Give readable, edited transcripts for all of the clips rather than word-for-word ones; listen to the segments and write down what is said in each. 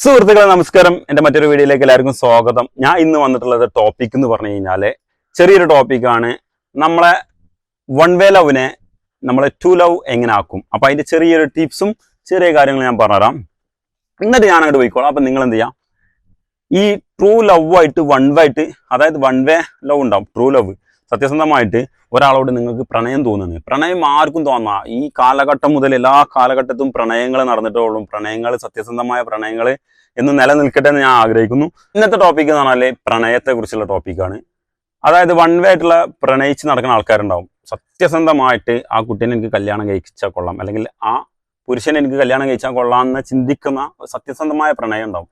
സുഹൃത്തുക്കളെ നമസ്കാരം. എൻ്റെ മറ്റൊരു വീഡിയോയിലേക്ക് എല്ലാവർക്കും സ്വാഗതം. ഞാൻ ഇന്ന് വന്നിട്ടുള്ളത് ടോപ്പിക് എന്ന് പറഞ്ഞു കഴിഞ്ഞാല് ചെറിയൊരു ടോപ്പിക്കാണ്. നമ്മളെ വൺ വേ ലവിനെ നമ്മളെ ടു ലവ് എങ്ങനെ ആക്കും. അപ്പൊ അതിന്റെ ചെറിയൊരു ടിപ്സും ചെറിയ കാര്യങ്ങളും ഞാൻ പറഞ്ഞുതരാം. എന്നിട്ട് ഞാൻ അങ്ങോട്ട് പോയിക്കോളാം. അപ്പൊ നിങ്ങൾ എന്ത് ചെയ്യാം, ഈ ട്രൂ ലവ് ആയിട്ട് വൺ വേ ആയിട്ട്, അതായത് വൺ വേ ലവ് ഉണ്ടാവും. ട്രൂ ലവ് സത്യസന്ധമായിട്ട് ഒരാളോട് നിങ്ങൾക്ക് പ്രണയം തോന്നുന്നത്, പ്രണയം ആർക്കും തോന്നാം. ഈ കാലഘട്ടം മുതൽ എല്ലാ കാലഘട്ടത്തും പ്രണയങ്ങൾ നടന്നിട്ടുള്ളൂ. പ്രണയങ്ങൾ, സത്യസന്ധമായ പ്രണയങ്ങൾ എന്ന് നിലനിൽക്കട്ടെ എന്ന് ഞാൻ ആഗ്രഹിക്കുന്നു. ഇന്നത്തെ ടോപ്പിക് എന്ന് പറഞ്ഞാൽ പ്രണയത്തെ കുറിച്ചുള്ള ടോപ്പിക്കാണ്. അതായത് വൺ വേ ആയിട്ടുള്ള പ്രണയിച്ച് നടക്കുന്ന ആൾക്കാരുണ്ടാവും. സത്യസന്ധമായിട്ട് ആ കുട്ടീനെ എനിക്ക് കല്യാണം കഴിച്ചാൽ കൊള്ളാം, അല്ലെങ്കിൽ ആ പുരുഷനെ എനിക്ക് കല്യാണം കഴിച്ചാൽ കൊള്ളാം എന്ന് ചിന്തിക്കുന്ന സത്യസന്ധമായ പ്രണയം ഉണ്ടാവും.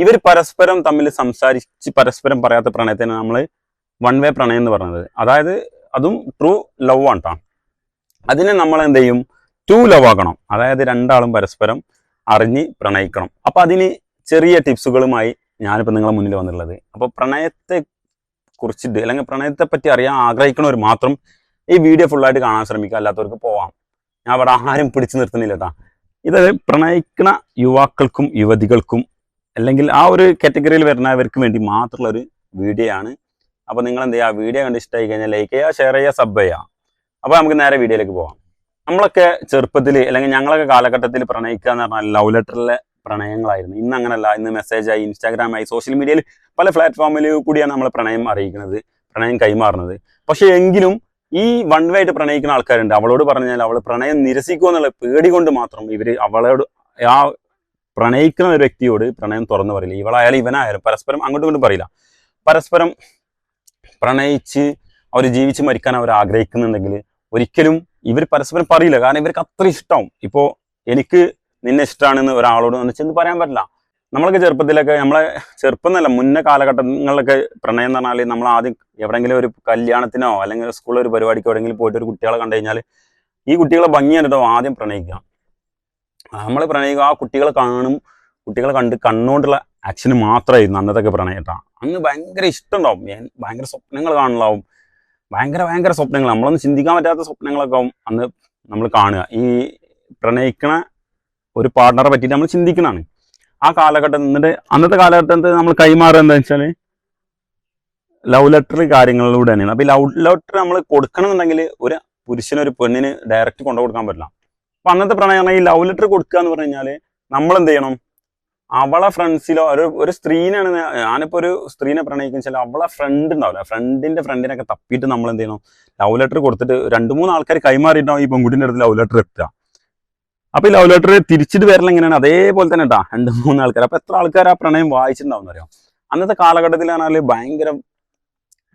ഇവർ പരസ്പരം തമ്മിൽ സംസാരിച്ച് പരസ്പരം പറയാത്ത പ്രണയത്തിന് നമ്മൾ വൺ വേ പ്രണയം എന്ന് പറയുന്നത്. അതായത് അതും ട്രൂ ലവ് ആണ് കേട്ടോ. അതിനെ നമ്മൾ എന്ത് ചെയ്യും, ടു ലവ് ആക്കണം. അതായത് രണ്ടാളും പരസ്പരം അറിഞ്ഞ് പ്രണയിക്കണം. അപ്പൊ അതിന് ചെറിയ ടിപ്സുകളുമായി ഞാനിപ്പോൾ നിങ്ങളെ മുന്നിൽ വന്നിട്ടുള്ളത്. അപ്പോൾ പ്രണയത്തെ കുറിച്ചിട്ട് അല്ലെങ്കിൽ പ്രണയത്തെ പറ്റി അറിയാൻ ആഗ്രഹിക്കുന്നവർ മാത്രം ഈ വീഡിയോ ഫുള്ളായിട്ട് കാണാൻ ശ്രമിക്കുക, അല്ലാത്തവർക്ക് പോവാം. ഞാൻ അവിടെ ആരും പിടിച്ചു നിർത്തുന്നില്ല കേട്ടോ. ഇത് പ്രണയിക്കുന്ന യുവാക്കൾക്കും യുവതികൾക്കും അല്ലെങ്കിൽ ആ ഒരു കാറ്റഗറിയിൽ വരുന്നവർക്ക് വേണ്ടി മാത്രമുള്ള ഒരു വീഡിയോ ആണ്. അപ്പോൾ നിങ്ങൾ എന്ത് ചെയ്യുക, വീഡിയോ കണ്ട് ഇഷ്ടമായി കഴിഞ്ഞാൽ ലൈക്ക് ചെയ്യുക, ഷെയർ ചെയ്യുക, സബ് ചെയ്യുക. അപ്പോൾ നമുക്ക് നേരെ വീഡിയോയിലേക്ക് പോകാം. നമ്മളൊക്കെ ചെറുപ്പത്തിൽ അല്ലെങ്കിൽ ഞങ്ങളൊക്കെ കാലഘട്ടത്തിൽ പ്രണയിക്കുക എന്ന് പറഞ്ഞാൽ ലവ് ലെറ്ററിലെ പ്രണയങ്ങളായിരുന്നു. ഇന്ന് അങ്ങനല്ല. ഇന്ന് മെസ്സേജായി, ഇൻസ്റ്റാഗ്രാമായി, സോഷ്യൽ മീഡിയയിൽ പല പ്ലാറ്റ്ഫോമിൽ കൂടിയാണ് നമ്മൾ പ്രണയം അറിയിക്കുന്നത്, പ്രണയം കൈമാറുന്നത്. പക്ഷേ എങ്കിലും ഈ വൺ വേ ആയിട്ട് പ്രണയിക്കുന്ന ആൾക്കാരുണ്ട്. അവളോട് പറഞ്ഞാൽ അവൾ പ്രണയം നിരസിക്കുക എന്നുള്ള പേടി കൊണ്ട് മാത്രം ഇവർ അവളോട്, ആ പ്രണയിക്കുന്ന ഒരു വ്യക്തിയോട് പ്രണയം തുറന്നു പറയില്ല. ഇവളായാലും ഇവനായാലും പരസ്പരം അങ്ങോട്ടും ഇങ്ങോട്ടും പറയില്ല. പരസ്പരം പ്രണയിച്ച് അവർ ജീവിച്ച് മരിക്കാൻ അവർ ആഗ്രഹിക്കുന്നുണ്ടെങ്കിൽ ഒരിക്കലും ഇവർ പരസ്പരം പറയില്ല. കാരണം ഇവർക്ക് അത്ര ഇഷ്ടമാവും. ഇപ്പോൾ എനിക്ക് നിന്നെ ഇഷ്ടമാണെന്ന് ഒരാളോട് ചെന്ന് പറയാൻ പറ്റില്ല. നമ്മളൊക്കെ ചെറുപ്പത്തിലൊക്കെ, നമ്മളെ ചെറുപ്പം എന്നല്ല, മുന്നേ കാലഘട്ടങ്ങളിലൊക്കെ പ്രണയം എന്ന് പറഞ്ഞാൽ നമ്മൾ ആദ്യം എവിടെയെങ്കിലും ഒരു കല്യാണത്തിനോ അല്ലെങ്കിൽ സ്കൂളിൽ ഒരു പരിപാടിക്കോ എവിടെയെങ്കിലും പോയിട്ട് ഒരു കുട്ടികളെ കണ്ടു കഴിഞ്ഞാൽ ഈ കുട്ടികളെ ഭംഗി കണ്ടിട്ടോ ആദ്യം പ്രണയിക്കുക. നമ്മൾ പ്രണയിക്കുക, ആ കുട്ടികളെ കാണും, കുട്ടികളെ കണ്ട് കണ്ണുകൊണ്ടുള്ള ആക്ഷന് മാത്രമായിരുന്നു അന്നത്തൊക്കെ പ്രണയട്ടാ. അന്ന് ഭയങ്കര ഇഷ്ടം ഉണ്ടാവും, ഭയങ്കര സ്വപ്നങ്ങൾ കാണലാവും, ഭയങ്കര സ്വപ്നങ്ങൾ, നമ്മളൊന്നും ചിന്തിക്കാൻ പറ്റാത്ത സ്വപ്നങ്ങളൊക്കെ ആവും അന്ന് നമ്മൾ കാണുക. ഈ പ്രണയിക്കണ ഒരു പാർട്ട്ണറെ പറ്റിയിട്ട് നമ്മൾ ചിന്തിക്കണതാണ് ആ കാലഘട്ടം. എന്നിട്ട് അന്നത്തെ കാലഘട്ടത്തിൽ നമ്മൾ കൈമാറുക എന്താ വെച്ചാൽ ലവ് ലെറ്റർ കാര്യങ്ങളിലൂടെ തന്നെയാണ്. അപ്പോൾ ഈ ലവ് ലെറ്റർ നമ്മൾ കൊടുക്കണമെന്നുണ്ടെങ്കിൽ ഒരു പുരുഷനൊരു പെണ്ണിന് ഡയറക്റ്റ് കൊണ്ടു കൊടുക്കാൻ പറ്റില്ല. അപ്പം അന്നത്തെ പ്രണയം ഈ ലവ് ലെറ്റർ കൊടുക്കുക എന്ന് പറഞ്ഞു കഴിഞ്ഞാൽ നമ്മൾ എന്ത് ചെയ്യണം, അവളെ ഫ്രണ്ട്സിലോ ഒരു സ്ത്രീനാണ്, ഞാനിപ്പോൾ ഒരു സ്ത്രീനെ പ്രണയിക്കുന്ന വെച്ചാൽ അവളെ ഫ്രണ്ട് ഉണ്ടാവില്ല, ഫ്രണ്ടിനൊക്കെ തപ്പിയിട്ട് നമ്മൾ എന്ത് ചെയ്യണം, ലവ് ലെറ്റർ കൊടുത്തിട്ട് 2-3 ആൾക്കാർ കൈമാറിയിട്ടാവും ഈ പെൺകുട്ടിൻ്റെ അടുത്ത് ലവ് ലെറ്റർ എത്തുക. അപ്പോൾ ഈ ലവ് ലെറ്റർ തിരിച്ചിട്ട് വരല എങ്ങനെയാണ്, അതേപോലെ തന്നെ കേട്ടോ 2-3 ആൾക്കാർ. അപ്പോൾ എത്ര ആൾക്കാർ ആ പ്രണയം വായിച്ചിട്ടുണ്ടാവും അറിയാം. അന്നത്തെ കാലഘട്ടത്തിൽ പറഞ്ഞാൽ ഭയങ്കര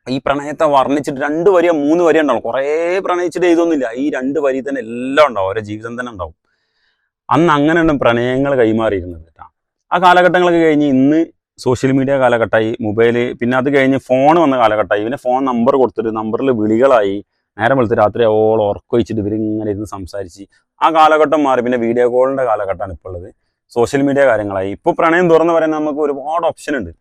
ഈ പ്രണയത്തെ വർണ്ണിച്ചിട്ട് 2 വരിയോ 3 വരിയോ ഉണ്ടാവും. കുറേ പ്രണയിച്ചിട്ട് എഴുതൊന്നുമില്ല, ഈ 2 വരി തന്നെ എല്ലാം ഉണ്ടാവും, അവരുടെ ജീവിതം തന്നെ ഉണ്ടാവും. അന്ന് അങ്ങനെയാണ് പ്രണയങ്ങൾ കൈമാറിയിരുന്നത് കേട്ടോ. ആ കാലഘട്ടങ്ങളൊക്കെ കഴിഞ്ഞ് ഇന്ന് സോഷ്യൽ മീഡിയ കാലഘട്ടമായി, മൊബൈൽ, പിന്നെ അത് കഴിഞ്ഞ് ഫോൺ വന്ന കാലഘട്ടമായി. പിന്നെ ഫോൺ നമ്പർ കൊടുത്തിട്ട് നമ്പറിൽ വിളികളായി, നേരം വെളുത്ത് രാത്രി ഓൾ ഉറക്കൊഴിച്ചിട്ട് ഇവരിങ്ങനെ ഇരുന്ന് സംസാരിച്ച് ആ കാലഘട്ടം മാറി. പിന്നെ വീഡിയോ കോളിൻ്റെ കാലഘട്ടമാണ് ഇപ്പോൾ ഉള്ളത്, സോഷ്യൽ മീഡിയ കാര്യങ്ങളായി. ഇപ്പോൾ പ്രണയം തുറന്ന് പറയാൻ നമുക്ക് ഒരുപാട് ഓപ്ഷൻ ഉണ്ട്.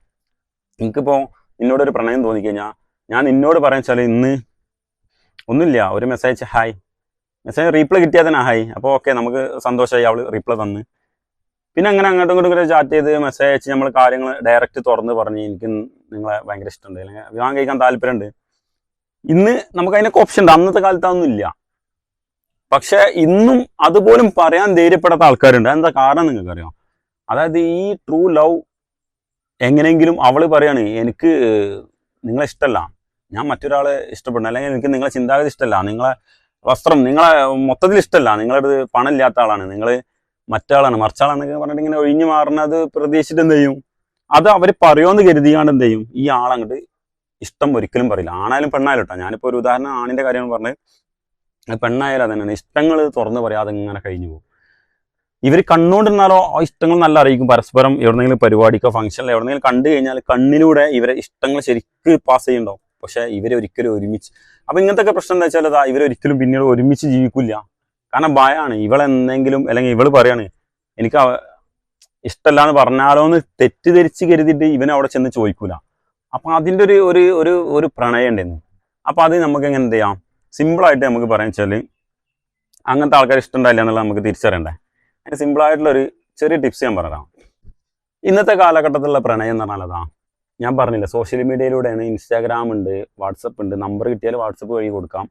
എനിക്കിപ്പോൾ നിന്നോടൊരു പ്രണയം തോന്നിക്കഴിഞ്ഞാൽ ഞാൻ നിന്നോട് പറയാൻ വെച്ചാൽ ഇന്ന് ഒന്നുമില്ല, ഒരു മെസ്സേജ് ഹായ്, മെസ്സേജ് റീപ്ലൈ കിട്ടിയാൽ തന്നെ ഹായ്, അപ്പോൾ ഓക്കെ നമുക്ക് സന്തോഷമായി, അവൾ റീപ്ലൈ തന്ന്. പിന്നെ അങ്ങനെ അങ്ങോട്ടും ഇങ്ങോട്ടും ചാറ്റ് ചെയ്ത് മെസ്സേജ് അയച്ച് നമ്മൾ കാര്യങ്ങൾ ഡയറക്റ്റ് തുറന്ന് പറഞ്ഞ് എനിക്ക് നിങ്ങളെ ഭയങ്കര ഇഷ്ടമുണ്ട്, അല്ലെങ്കിൽ വിവാഹം കഴിക്കാൻ താല്പര്യമുണ്ട്. ഇന്ന് നമുക്ക് അതിനൊക്കെ ഓപ്ഷൻ ഉണ്ട്. അന്നത്തെ കാലത്ത് അതൊന്നും ഇല്ല. പക്ഷെ ഇന്നും അതുപോലും പറയാൻ ധൈര്യപ്പെടാത്ത ആൾക്കാരുണ്ട്. എന്താ കാരണം നിങ്ങൾക്കറിയാം? അതായത് ഈ ട്രൂ ലവ് എങ്ങനെയെങ്കിലും അവൾ പറയാണ്, എനിക്ക് നിങ്ങളെ ഇഷ്ടമല്ല, ഞാൻ മറ്റൊരാളെ ഇഷ്ടപ്പെടുന്നു, അല്ലെങ്കിൽ എനിക്ക് നിങ്ങളെ ചിന്താഗതി ഇഷ്ടമല്ല, നിങ്ങളെ വസ്ത്രം, നിങ്ങളെ മൊത്തത്തിൽ ഇഷ്ടമല്ല, നിങ്ങളുടെ പണം ഇല്ലാത്ത ആളാണ്, നിങ്ങൾ മറ്റാളാണ് മറിച്ചാളാന്നൊക്കെ പറഞ്ഞിട്ട് ഇങ്ങനെ ഒഴിഞ്ഞു മാറുന്നത് പ്രതീക്ഷിച്ചിട്ട് എന്ത് ചെയ്യും, അത് അവർ പറയുമെന്ന് കരുതിയാണ്ട് എന്ത് ചെയ്യും, ഈ ആളങ്ങോട്ട് ഇഷ്ടം ഒരിക്കലും പറയില്ല. ആണായാലും പെണ്ണായാലും കേട്ടോ. ഞാനിപ്പോൾ ഒരു ഉദാഹരണം ആണിൻ്റെ കാര്യമാണ് പറഞ്ഞത്. പെണ്ണായാലും അതന്നെയാണ്, ഇഷ്ടങ്ങൾ തുറന്ന് പറയാതെ ഇങ്ങനെ കഴിഞ്ഞു പോകും. ഇവർ കണ്ണുകൊണ്ടിരുന്നാലോ ആ ഇഷ്ടങ്ങൾ നല്ല അറിയിക്കും. പരസ്പരം എവിടെന്നെങ്കിലും പരിപാടിക്കോ ഫംഗ്ഷനിലോ എവിടെന്നെങ്കിലും കണ്ടു കഴിഞ്ഞാൽ കണ്ണിലൂടെ ഇവരെ ഇഷ്ടങ്ങൾ ശരിക്ക് പാസ് ചെയ്യുന്നുണ്ടാവും. പക്ഷെ ഇവരെ ഒരിക്കലും ഒരുമിച്ച്, അപ്പം ഇങ്ങനത്തെ പ്രശ്നം എന്താ വെച്ചാൽ ഇവരൊരിക്കലും പിന്നീട് ഒരുമിച്ച് ജീവിക്കില്ല. കാരണം ഭയമാണ്. ഇവളെന്തെങ്കിലും അല്ലെങ്കിൽ ഇവള് പറയാണ് എനിക്ക് ഇഷ്ടമല്ല എന്ന് പറഞ്ഞാലോ എന്ന് തെറ്റിദ്ധരിച്ച് കരുതിയിട്ട് ഇവനെ അവിടെ ചെന്ന് ചോദിക്കൂല. അപ്പം അതിൻ്റെ ഒരു പ്രണയം ഉണ്ടായിരുന്നു. അപ്പം അത് നമുക്ക് എങ്ങനെ എന്ത് ചെയ്യാം, സിമ്പിളായിട്ട് നമുക്ക് പറയാൻ വെച്ചാൽ അങ്ങനത്തെ ആൾക്കാർ ഇഷ്ടമുണ്ടായില്ല എന്നുള്ളത് നമുക്ക് തിരിച്ചറിയണ്ടേ. അതിന് സിമ്പിളായിട്ടുള്ളൊരു ചെറിയ ടിപ്സ് ഞാൻ പറയാം. ഇന്നത്തെ കാലഘട്ടത്തിലുള്ള പ്രണയം എന്ന് പറഞ്ഞാൽ അതാ ഞാൻ പറഞ്ഞില്ല, സോഷ്യൽ മീഡിയയിലൂടെയാണ്. ഇൻസ്റ്റാഗ്രാം ഉണ്ട്, വാട്സപ്പ് ഉണ്ട്. നമ്പർ കിട്ടിയാൽ വാട്സപ്പ് വഴി കൊടുക്കാം.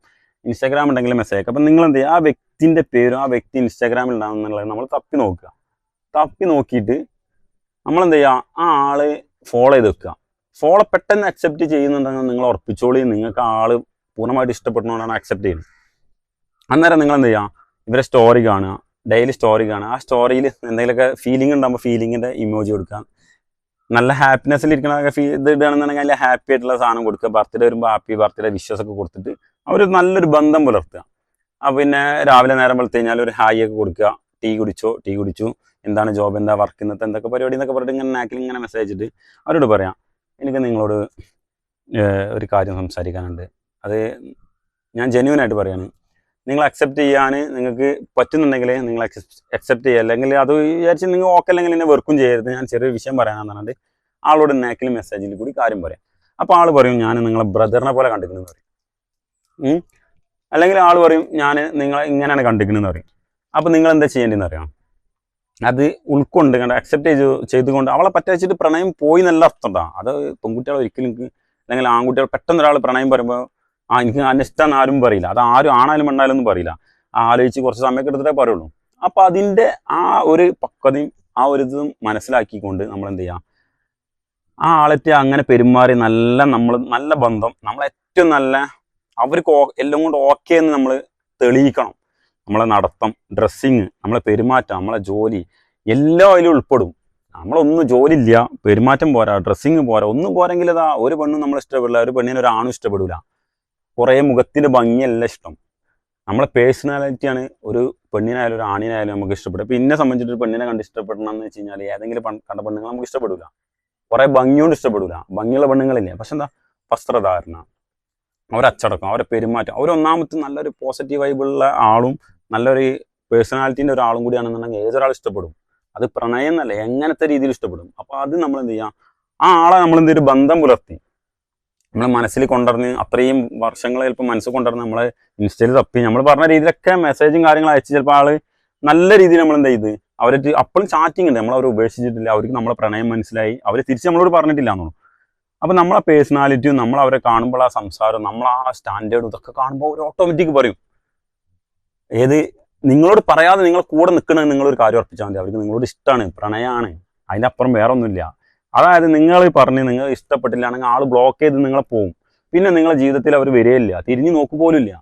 ഇൻസ്റ്റാഗ്രാം ഉണ്ടെങ്കിൽ മെസ്സേജ് അയക്കാം. അപ്പം നിങ്ങൾ എന്ത് ചെയ്യുക, ആ വ്യക്തിൻ്റെ പേരും ആ വ്യക്തി ഇൻസ്റ്റാഗ്രാമിൽ ഉണ്ടാകുന്നുള്ളത് നമ്മൾ തപ്പി നോക്കുക. തപ്പി നോക്കിയിട്ട് നമ്മളെന്ത് ചെയ്യുക, ആ ആള് ഫോളോ ചെയ്ത് വെക്കുക. ഫോളോ പെട്ടെന്ന് അക്സെപ്റ്റ് ചെയ്യുന്നുണ്ടെങ്കിൽ നിങ്ങൾ ഉറപ്പിച്ചോളി, നിങ്ങൾക്ക് ആള് പൂർണ്ണമായിട്ട് ഇഷ്ടപ്പെടുന്നതുകൊണ്ടാണ് അക്സെപ്റ്റ് ചെയ്യുന്നത്. അന്നേരം നിങ്ങൾ എന്ത് ചെയ്യുക, ഇവരെ സ്റ്റോറി കാണുക, ഡെയിലി സ്റ്റോറി കാണുക. ആ സ്റ്റോറിയിൽ എന്തെങ്കിലുമൊക്കെ ഫീലിംഗ് ഉണ്ടാകുമ്പോൾ ഫീലിങ്ങിൻ്റെ ഇമോജി കൊടുക്കുക. നല്ല ഹാപ്പിനെസ്സിലിരിക്കണ ഇത് ഇടുകയാണെന്നുണ്ടെങ്കിൽ അതിൽ ഹാപ്പി ആയിട്ടുള്ള സാധനം കൊടുക്കുക. ബർത്ത്ഡേ വരുമ്പോൾ ഹാപ്പി ബർത്ത്ഡേ വിശ്വസൊക്കെ കൊടുത്തിട്ട് അവർ നല്ലൊരു ബന്ധം പുലർത്തുക. പിന്നെ രാവിലെ നേരം വെളുത്ത് കഴിഞ്ഞാൽ ഒരു ഹായ് ഒക്കെ കൊടുക്കുക. ടീ കുടിച്ചു, എന്താണ് ജോബ്, എന്താ വർക്ക്, ഇന്നത്തെ എന്തൊക്കെ പരിപാടി എന്നൊക്കെ പറഞ്ഞിട്ട് ഇങ്ങനെ നാക്കിൽ ഇങ്ങനെ മെസ്സേജ് ഇട്ടിട്ട് അവരോട് പറയാം, എനിക്ക് നിങ്ങളോട് ഒരു കാര്യം സംസാരിക്കാനുണ്ട്. അത് ഞാൻ ജെന്യൂനായിട്ട് പറയാണ്. നിങ്ങൾ അക്സെപ്റ്റ് ചെയ്യാൻ നിങ്ങൾക്ക് പറ്റുന്നുണ്ടെങ്കിൽ നിങ്ങൾ അക്സെപ്റ്റ് ചെയ്യുക. അല്ലെങ്കിൽ അത് വിചാരിച്ച് നിങ്ങൾ ഓക്കെ അല്ലെങ്കിൽ എന്നെ വെറുക്കും ചെയ്യരുത്. ഞാൻ ചെറിയൊരു വിഷയം പറയാനാന്ന് പറഞ്ഞിട്ട് ആളോട് നാക്കിൽ മെസ്സേജിൽ കൂടി കാര്യം പറയാം. അപ്പോൾ ആൾ പറയും, ഞാൻ നിങ്ങളെ ബ്രദറിനെ പോലെ കണ്ടിരിക്കണമെന്ന് പറയും. അല്ലെങ്കിൽ ആൾ പറയും, ഞാൻ നിങ്ങളെ ഇങ്ങനെയാണ് കണ്ടിരിക്കണമെന്ന് പറയും. അപ്പോൾ നിങ്ങൾ എന്താ ചെയ്യേണ്ടതെന്ന് അറിയാം, അത് ഉൾക്കൊണ്ട് കണ്ട് അക്സെപ്റ്റ് ചെയ്തുകൊണ്ട് അവളെ പറ്റിച്ചിട്ട് പ്രണയം പോയി നല്ല അർത്ഥം ഉണ്ടാകും. അത് പെൺകുട്ടികൾ ഒരിക്കലും അല്ലെങ്കിൽ ആൺകുട്ടികൾ പെട്ടെന്ന് ഒരാൾ പ്രണയം പറയുമ്പോൾ എനിക്ക് അതിൻ്റെ ഇഷ്ടം ആരും പറയില്ല. അത് ആരും ആണായാലും പെണ്ണായാലും ഒന്നും പറയില്ല. ആലോചിച്ച് കുറച്ച് സമയമൊക്കെ എടുത്തിട്ടേ പറയുള്ളൂ. അപ്പോൾ അതിൻ്റെ ആ ഒരു പക്വതയും ആ ഒരു ഇതും മനസ്സിലാക്കിക്കൊണ്ട് നമ്മൾ എന്ത് ചെയ്യാം, ആ ആളെത്തി അങ്ങനെ പെരുമാറി നല്ല ബന്ധം, നമ്മളേറ്റവും നല്ല അവർക്ക് എല്ലാം കൊണ്ട് ഓക്കെ എന്ന് നമ്മൾ തെളിയിക്കണം. നമ്മളെ നടത്തം, ഡ്രസ്സിങ്, നമ്മളെ പെരുമാറ്റം, നമ്മളെ ജോലി എല്ലാം അതിൽ ഉൾപ്പെടും. നമ്മളൊന്നും ജോലി ഇല്ല, പെരുമാറ്റം പോരാ, ഡ്രസ്സിങ് പോരാ, ഒന്നും പോരെങ്കിൽ അതാ ഒരു പെണ്ണും നമ്മൾ ഇഷ്ടപ്പെടില്ല, ഒരു പെണ്ണിന് ഒരാണും ഇഷ്ടപ്പെടില്ല. കുറേ മുഖത്തിൻ്റെ ഭംഗിയല്ല ഇഷ്ടം, നമ്മളെ പേഴ്സണാലിറ്റിയാണ് ഒരു പെണ്ണിനായാലും ഒരു ആണിനായാലും നമുക്ക് ഇഷ്ടപ്പെടും. ഇപ്പം എന്നെ സംബന്ധിച്ചിട്ട് ഒരു പെണ്ണിനെ കണ്ട് ഇഷ്ടപ്പെടണം എന്ന് വെച്ച് കഴിഞ്ഞാൽ ഏതെങ്കിലും കണ്ട പെണ്ണുങ്ങൾ നമുക്ക് ഇഷ്ടപ്പെടില്ല. കുറേ ഭംഗിയോണ്ട് ഇഷ്ടപ്പെടില്ല, ഭംഗിയുള്ള പെണ്ണുങ്ങളില്ലേ. പക്ഷെ എന്താ, വസ്ത്രധാരണ, അവരച്ചടക്കം, അവരെ പെരുമാറ്റം, അവരൊന്നാമത്തെ നല്ലൊരു പോസിറ്റീവ് വൈബുള്ള ആളും നല്ലൊരു പേഴ്സണാലിറ്റീൻ്റെ ഒരാളും കൂടിയാണെന്നുണ്ടെങ്കിൽ ഏതൊരാൾ ഇഷ്ടപ്പെടും. അത് പ്രണയം എന്നല്ല, എങ്ങനത്തെ രീതിയിൽ ഇഷ്ടപ്പെടും. അപ്പോൾ അത് നമ്മൾ എന്ത് ചെയ്യാം, ആ ആളെ നമ്മളെന്തൊരു ബന്ധം പുലർത്തി നമ്മളെ മനസ്സിൽ കൊണ്ടുവന്ന് അത്രയും വർഷങ്ങൾ ചിലപ്പോൾ മനസ്സിൽ കൊണ്ടുവന്ന് നമ്മളെ ഇൻസ്റ്റയിൽ തപ്പി നമ്മൾ പറഞ്ഞ രീതിയിലൊക്കെ മെസ്സേജും കാര്യങ്ങളും അയച്ച് ചിലപ്പോൾ ആൾ നല്ല രീതിയിൽ നമ്മളെന്താ ചെയ്ത് അവർക്ക് അപ്പോഴും ചാറ്റിംഗ് ഉണ്ട്, നമ്മളവർ ഉപേക്ഷിച്ചിട്ടില്ല, അവർക്ക് നമ്മളെ പ്രണയം മനസ്സിലായി, അവർ തിരിച്ച് നമ്മളോട് പറഞ്ഞിട്ടില്ല എന്നുള്ളൂ. അപ്പോൾ നമ്മളെ പേഴ്സണാലിറ്റിയും നമ്മളവരെ കാണുമ്പോൾ ആ സംസാരം, നമ്മളാ സ്റ്റാൻഡേർഡും ഇതൊക്കെ കാണുമ്പോൾ അവർ ഓട്ടോമാറ്റിക് പറയും. ഏത് നിങ്ങളോട് പറയാതെ നിങ്ങൾ കൂടെ നിൽക്കണമെന്ന് നിങ്ങളൊരു കാര്യം ഉറപ്പിച്ചാൽ മതി, അവർക്ക് നിങ്ങളോട് ഇഷ്ടമാണ്, പ്രണയമാണ്, അതിൻ്റെ അപ്പുറം വേറെ ഒന്നുമില്ല. അതായത് നിങ്ങൾ പറഞ്ഞ് നിങ്ങൾ ഇഷ്ടപ്പെട്ടില്ലാണെങ്കിൽ ആൾ ബ്ലോക്ക് ചെയ്ത് നിങ്ങളെ പോകും. പിന്നെ നിങ്ങളെ ജീവിതത്തിൽ അവർ വരികയില്ല, തിരിഞ്ഞ് നോക്കുപോലും ഇല്ല.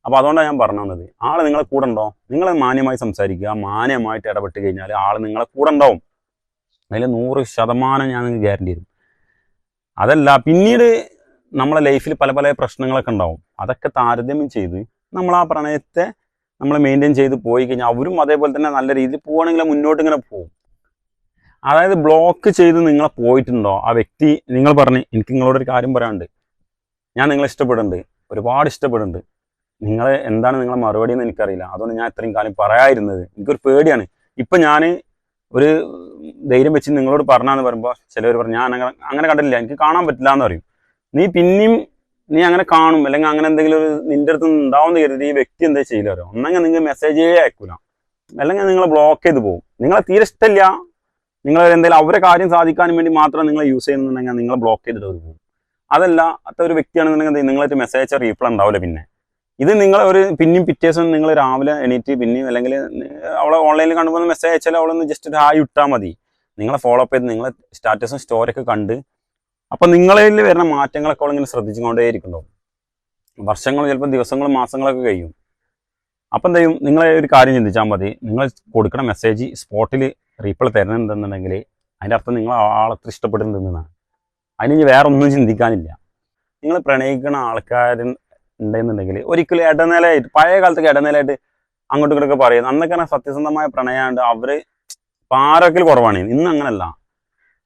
അപ്പോൾ അതുകൊണ്ടാണ് ഞാൻ പറഞ്ഞു തന്നത്, ആൾ നിങ്ങളെ കൂടെ ഉണ്ടോ, നിങ്ങൾ മാന്യമായി സംസാരിക്കുക, മാന്യമായിട്ട് ഇടപെട്ട് കഴിഞ്ഞാൽ ആൾ നിങ്ങളെ കൂടെ ഉണ്ടാവും. അതിൽ 100% ഞാൻ നിങ്ങൾക്ക് ഗ്യാരണ്ടി തരും. അതല്ല പിന്നീട് നമ്മളെ ലൈഫിൽ പല പല പ്രശ്നങ്ങളൊക്കെ ഉണ്ടാവും, അതൊക്കെ താരതമ്യം ചെയ്ത് നമ്മൾ ആ പ്രണയത്തെ നമ്മൾ മെയിൻറ്റെയിൻ ചെയ്ത് പോയി കഴിഞ്ഞാൽ അവരും അതേപോലെ തന്നെ നല്ല രീതിയിൽ പോവുകയാണെങ്കിൽ മുന്നോട്ട് ഇങ്ങനെ പോകും. അതായത് ബ്ലോക്ക് ചെയ്ത് നിങ്ങളെ പോയിട്ടുണ്ടോ ആ വ്യക്തി, നിങ്ങൾ പറഞ്ഞ് എനിക്ക് നിങ്ങളോടൊരു കാര്യം പറയാനുണ്ട്, ഞാൻ നിങ്ങളെ ഇഷ്ടപ്പെടുന്നുണ്ട്, ഒരുപാട് ഇഷ്ടപ്പെടുന്നുണ്ട്, നിങ്ങൾ എന്താണ് നിങ്ങളെ മറുപടി എന്ന് എനിക്കറിയില്ല, അതുകൊണ്ട് ഞാൻ ഇത്രയും കാലം പറയാതിരുന്നത്, എനിക്കൊരു പേടിയാണ്. ഇപ്പം ഞാൻ ഒരു ധൈര്യം വെച്ച് നിങ്ങളോട് പറഞ്ഞാന്ന് പറയുമ്പോൾ ചിലവർ പറഞ്ഞു ഞാൻ അങ്ങനെ കണ്ടില്ല, എനിക്ക് കാണാൻ പറ്റില്ല എന്ന് പറയും. നീ അങ്ങനെ കാണും, അല്ലെങ്കിൽ അങ്ങനെ എന്തെങ്കിലും ഒരു നിൻ്റെ അടുത്ത് ഉണ്ടാവുന്ന കരുതി ഈ വ്യക്തി എന്താ ചെയ്യില്ല, ഒന്നെങ്കിൽ നിങ്ങൾ മെസ്സേജേ അയക്കൂല, അല്ലെങ്കിൽ നിങ്ങൾ ബ്ലോക്ക് ചെയ്ത് പോകും. നിങ്ങളെ തീരെ ഇഷ്ടമില്ല, നിങ്ങൾ എന്തെങ്കിലും അവരെ കാര്യം സാധിക്കാനും വേണ്ടി മാത്രം നിങ്ങൾ യൂസ് ചെയ്യുന്നുണ്ടെങ്കിൽ നിങ്ങൾ ബ്ലോക്ക് ചെയ്തിട്ട് അവർ പോകും. അതല്ല അത്ത ഒരു വ്യക്തിയാണെന്നുണ്ടെങ്കിൽ നിങ്ങളായിട്ട് മെസ്സേജ് റീപ്ലൈ ഉണ്ടാവില്ല. പിന്നെ ഇത് നിങ്ങൾ പിന്നെയും പിറ്റേ ദിവസം നിങ്ങൾ രാവിലെ എണീറ്റ് പിന്നെയും അല്ലെങ്കിൽ അവളെ ഓൺലൈനിൽ കണ്ടുപോകുന്ന മെസ്സേജ് അയച്ചാൽ അവളൊന്ന് ജസ്റ്റ് ഒരു ഹായ് ഇട്ടാൽ മതി. നിങ്ങളെ ഫോളോ അപ്പ് ചെയ്ത് നിങ്ങളെ സ്റ്റാറ്റസും സ്റ്റോറിയൊക്കെ കണ്ട് അപ്പം നിങ്ങളിൽ വരുന്ന മാറ്റങ്ങളൊക്കെ അവളിങ്ങനെ ശ്രദ്ധിച്ചുകൊണ്ടേ ഇരിക്കുന്നുണ്ടാവും. വർഷങ്ങൾ ചിലപ്പോൾ ദിവസങ്ങളും മാസങ്ങളൊക്കെ കഴിയും. അപ്പം എന്ത് ചെയ്യും, നിങ്ങളെ ഒരു കാര്യം ചിന്തിച്ചാൽ മതി, നിങ്ങൾ കൊടുക്കുന്ന മെസ്സേജ് സ്പോട്ടിൽ റീപ്ലൈ തരുന്നുണ്ടെന്നുണ്ടെങ്കിൽ അതിൻ്റെ അർത്ഥം നിങ്ങൾ ആളത്ര ഇഷ്ടപ്പെടുന്നുണ്ടെന്നാണ്. അതിന് വേറെ ഒന്നും ചിന്തിക്കാനില്ല. നിങ്ങൾ പ്രണയിക്കുന്ന ആൾക്കാരുണ്ടെന്നുണ്ടെങ്കിൽ ഒരിക്കലും ഇടനിലയായിട്ട്, പഴയ കാലത്തൊക്കെ ഇടനിലയായിട്ട് അങ്ങോട്ടും ഇങ്ങോട്ടൊക്കെ പറയും. അന്നൊക്കെ സത്യസന്ധമായ പ്രണയമുണ്ട്, അവർ പാരവെക്കൽ കുറവാണ്. ഇന്ന് അങ്ങനല്ല,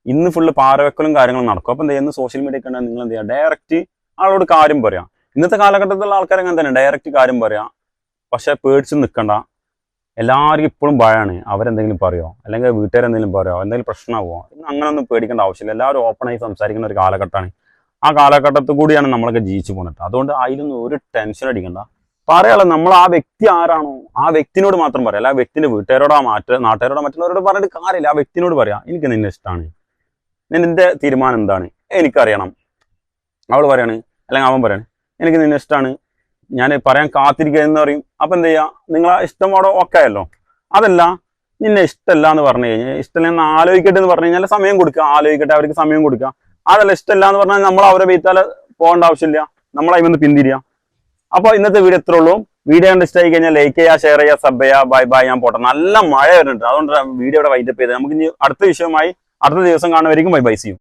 ഇന്ന് ഫുള്ള് പാരവെക്കലും കാര്യങ്ങളും നടക്കും. അപ്പം എന്ത് ചെയ്യുന്നത്, സോഷ്യൽ മീഡിയ ഒക്കെ ഉണ്ടെങ്കിൽ നിങ്ങൾ എന്ത് ചെയ്യുക, ഡയറക്റ്റ് ആളോട് കാര്യം പറയാം. ഇന്നത്തെ കാലഘട്ടത്തിലുള്ള ആൾക്കാർ അങ്ങനെ തന്നെ ഡയറക്റ്റ് കാര്യം പറയാം. പക്ഷേ പേടിച്ച് നിൽക്കണ്ട, എല്ലാവർക്കും ഇപ്പോഴും ഭയമാണ്, അവരെന്തെങ്കിലും പറയുമോ അല്ലെങ്കിൽ വീട്ടുകാരെന്തെങ്കിലും പറയുമോ, എന്തെങ്കിലും പ്രശ്നമാകുമോ, ഇന്ന് അങ്ങനെയൊന്നും പേടിക്കേണ്ട ആവശ്യമില്ല. എല്ലാവരും ഓപ്പണായി സംസാരിക്കുന്ന ഒരു കാലഘട്ടമാണ്. ആ കാലഘട്ടത്തിൽ കൂടിയാണ് നമ്മളൊക്കെ ജീവിച്ചു പോകുന്നത്. അതുകൊണ്ട് അതിലൊന്നും ഒരു ടെൻഷൻ അടിക്കണ്ട. പറയാനുള്ളത് നമ്മൾ ആ വ്യക്തി ആരാണോ ആ വ്യക്തിനോട് മാത്രം പറയാം. അല്ല ആ വ്യക്തിന്റെ വീട്ടുകാരോടോ നാട്ടുകാരോടോ മറ്റുള്ളവരോട് പറഞ്ഞിട്ട് കാര്യമില്ല. ആ വ്യക്തിനോട് പറയാം എനിക്ക് നിന്നെ ഇഷ്ടമാണ്, നിന്റെ തീരുമാനം എന്താണ് എനിക്കറിയണം. അവൾ പറയാണ് അല്ലെങ്കിൽ അവൻ പറയാണ് എനിക്ക് നിന്നെ ഇഷ്ടമാണ്, ഞാൻ പറയാൻ കാത്തിരിക്കുക എന്ന് പറയും. അപ്പം എന്ത് ചെയ്യുക, നിങ്ങളെ ഇഷ്ടമോടോ ഒക്കെ ആയല്ലോ. അതല്ല നിന്നെ ഇഷ്ടമല്ല എന്ന് പറഞ്ഞു കഴിഞ്ഞാൽ ഇഷ്ടമല്ല എന്ന് ആലോചിക്കട്ടെ എന്ന് പറഞ്ഞു കഴിഞ്ഞാൽ സമയം കൊടുക്കുക, ആലോചിക്കട്ടെ, അവർക്ക് സമയം കൊടുക്കുക. അതല്ല ഇഷ്ടമല്ല എന്ന് പറഞ്ഞാൽ നമ്മൾ അവരെ വീട്ടാൽ പോകേണ്ട ആവശ്യമില്ല, നമ്മളതിൽ നിന്ന് പിന്തിരിയാം. അപ്പോൾ ഇന്നത്തെ വീഡിയോ എത്ര ഉള്ളൂ. വീഡിയോ കണ്ട് ഇഷ്ടമായി കഴിഞ്ഞാൽ ലൈക്ക് ചെയ്യുക, ഷെയർ ചെയ്യുക, സബ് ചെയ്യുക. Bye bye. ഞാൻ പോട്ടെ, നല്ല മഴ വരുന്നുണ്ട്, അതുകൊണ്ട് വീഡിയോ ഇവിടെ വൈൻഡപ്പ് ചെയ്തത്. നമുക്ക് ഇനി അടുത്ത വിഷയമായി അടുത്ത ദിവസം കാണുമായിരിക്കും. Bye bye. See U.